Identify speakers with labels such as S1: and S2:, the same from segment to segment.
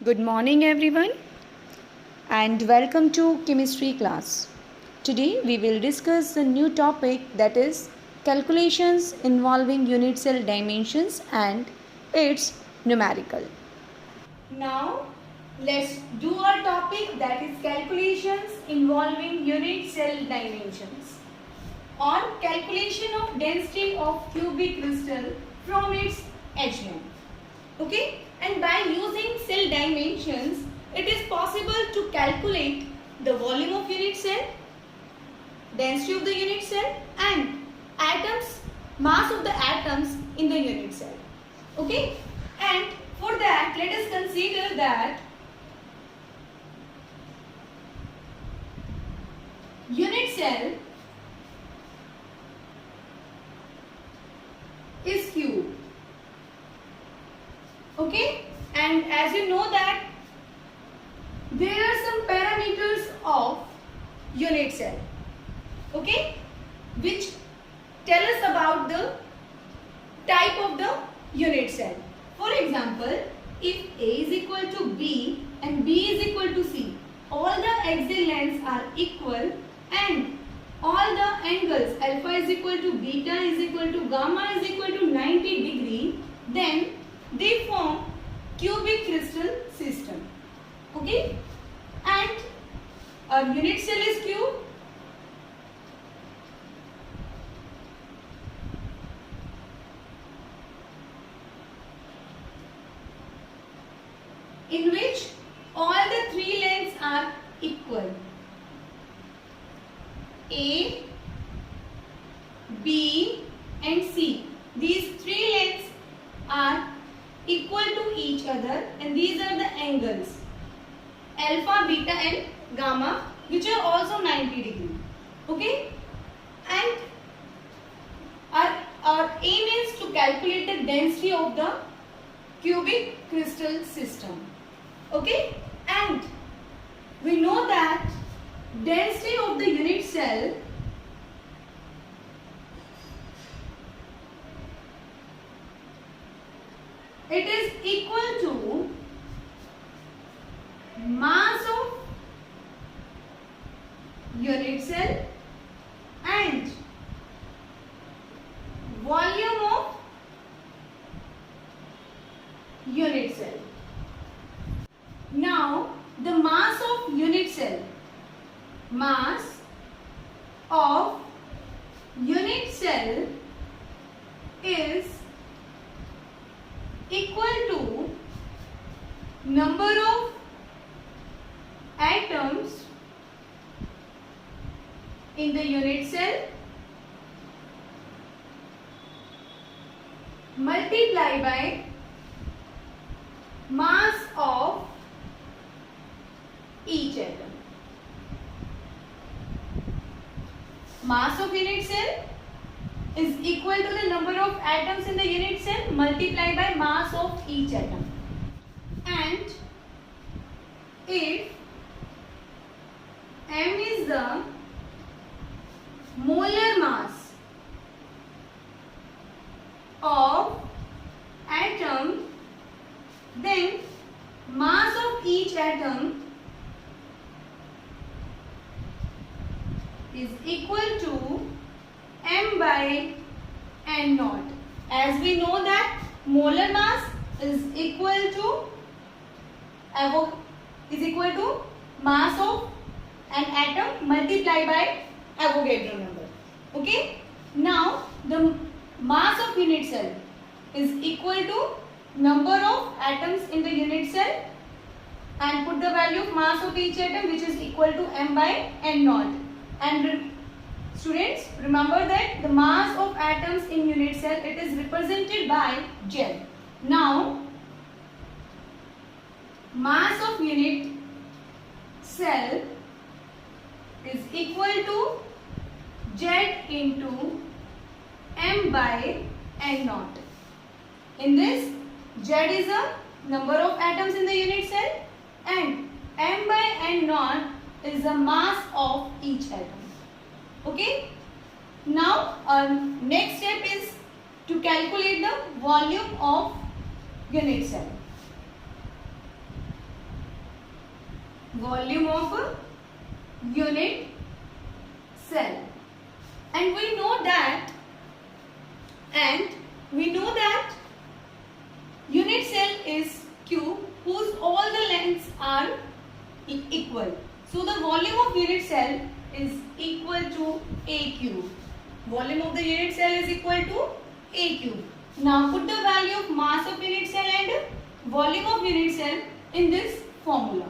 S1: Good morning everyone and welcome to chemistry class. Today we will discuss a new topic, that is calculations involving unit cell dimensions and its numerical. Now let's do our topic, that is calculations involving unit cell dimensions or calculation of density of cubic crystal from its edge length. Okay, and by using cell dimensions it is possible to calculate the volume of unit cell, density of the unit cell and mass of the atoms in the unit cell. Okay, and for that let us consider that unit cell is cube. Okay, and as you know that there are some parameters of unit cell, okay, which tell us about the type of the unit cell. For example, if A is equal to B and B is equal to C, all the axial lengths are equal and all the angles alpha is equal to beta is equal to gamma is equal to 90 degree, then they form cubic crystal system. Okay, and our unit cell is cube. In which all the three lengths are equal. A, B and C. These three lengths are equal to each other and these are the angles alpha, beta and gamma, which are also 90 degree. Okay, and our aim is to calculate the density of the cubic crystal system. Okay, and we know that density of the unit cell it is equal to mass of unit cell and volume of unit cell. Now the mass of unit cell, mass of unit cell is equal to number of atoms in the unit cell multiplied by mass of each atom. Mass of unit cell is equal to the number of atoms in the unit cell multiplied by mass of each atom. And if m is the molar mass of atom, then mass of each atom is equal to m by n naught. As we know that molar mass is equal to mass of an atom multiplied by Avogadro number. Okay, now the mass of unit cell is equal to number of atoms in the unit cell and put the value of mass of each atom, which is equal to m by n naught. And students, remember that the mass of atoms in unit cell, it is represented by Z. Now mass of unit cell is equal to Z into m by n naught. In this, Z is a number of atoms in the unit cell and m by n naught is the mass of each atom. Okay, now our next step is to calculate the volume of unit cell. volume of a unit cell. And we know that unit cell is cube whose all the lengths are equal. So the volume of unit cell is equal to A cube. Volume of the unit cell is equal to A cube. Now put the value of mass of unit cell and volume of unit cell in this formula.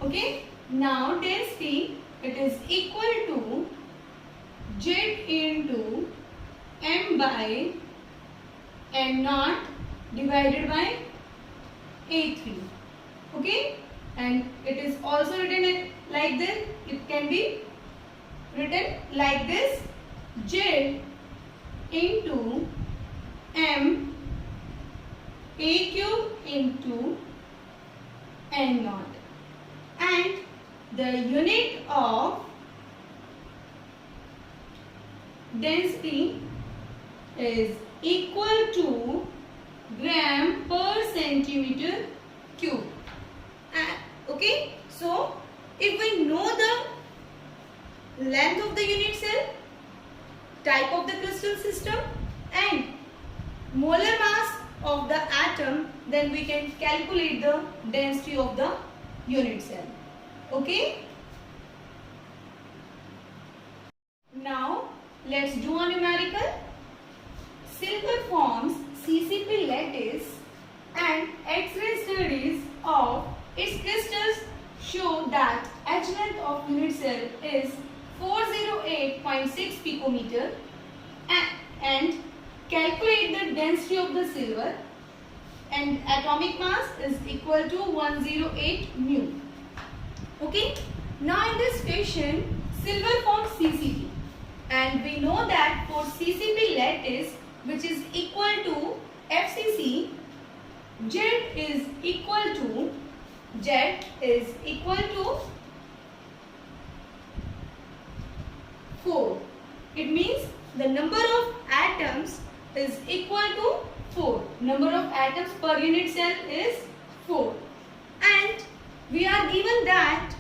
S1: Okay. Now density, it is equal to Z into M by N naught divided by A3. Okay. And it is also written like this. It can be written like this: Z into M A cube into N naught. And the unit of density is equal to gram per centimeter cube. Okay, so if we know the length of the unit cell, type of the crystal system and molar mass of the atom, then we can calculate the density of the unit cell. Okay. Now let's do a numerical. Silver forms CCP lattice and X-ray studies of its crystals show that H length of unit cell is 408.6 picometer and calculate the density of the silver, and atomic mass is equal to 108 mu. Okay. Now in this question, silver forms CCP, and we know that for CCP lattice, which is equal to FCC, Z is equal to 4. It means the number of atoms is equal to 4. Number of atoms per unit cell is 4. And we are given that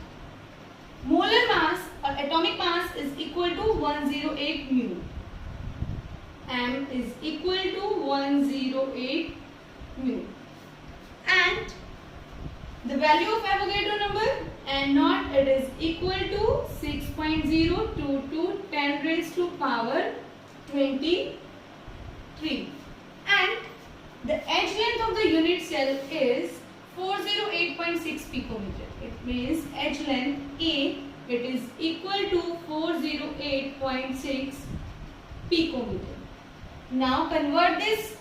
S1: molar mass or atomic mass is equal to 108 mu. M is equal to 108 mu. And the value of Avogadro number N naught, it is equal to 6.022 10 raised to power 23. And the edge length of the unit cell is 408.6 picometer. It means edge length A, it is equal to 408.6 picometer. Now convert this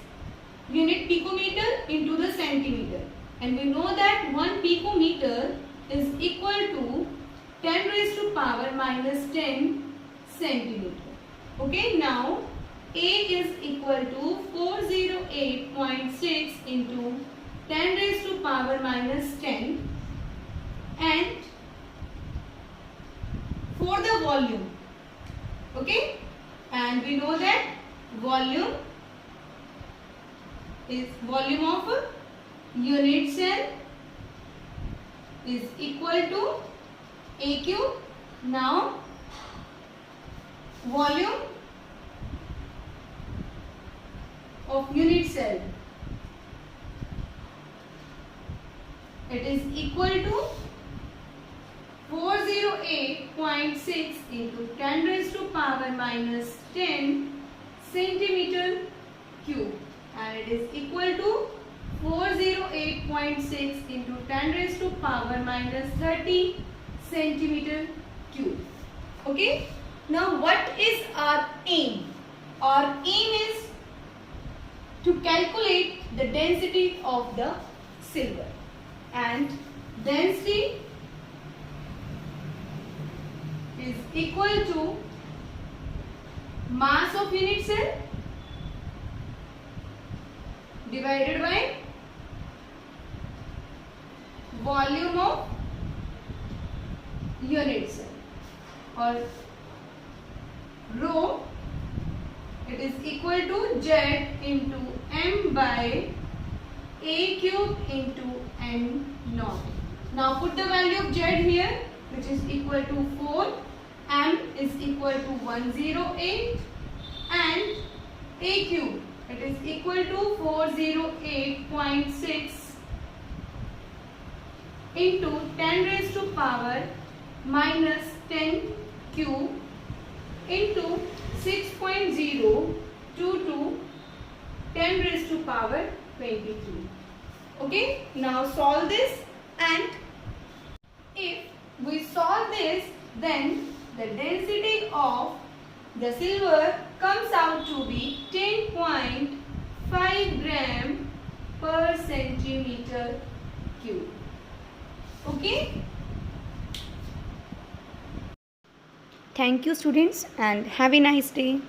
S1: unit picometer into the centimeter. And we know that 1 picometer is equal to 10 raised to power minus 10 centimeter. Okay, now A is equal to 408.6 into 10 raised to power minus 10, and for the volume, okay, and we know that volume is volume of a unit cell is equal to A cube. Now volume of unit cell, it is equal to 408.6 into 10 raised to power minus 10 centimeter cube, and it is equal to 408.6 into 10 raised to power minus 30 centimeter cube. Okay. Now what is our aim? Our aim is to calculate the density of the silver, and density is equal to mass of unit cell divided by volume of unit cell, or rho, it is equal to Z into M by A cube into N naught. Now put the value of Z here, which is equal to 4. M is equal to 108 and A cube, it is equal to 408.6 into 10 raised to power minus 10 cube into 6.022 10 raised to power 23. Okay, now solve this, and if we solve this, then the density of the silver comes out to be 10.5 gram per centimeter cube. Okay. Thank you students, and have a nice day.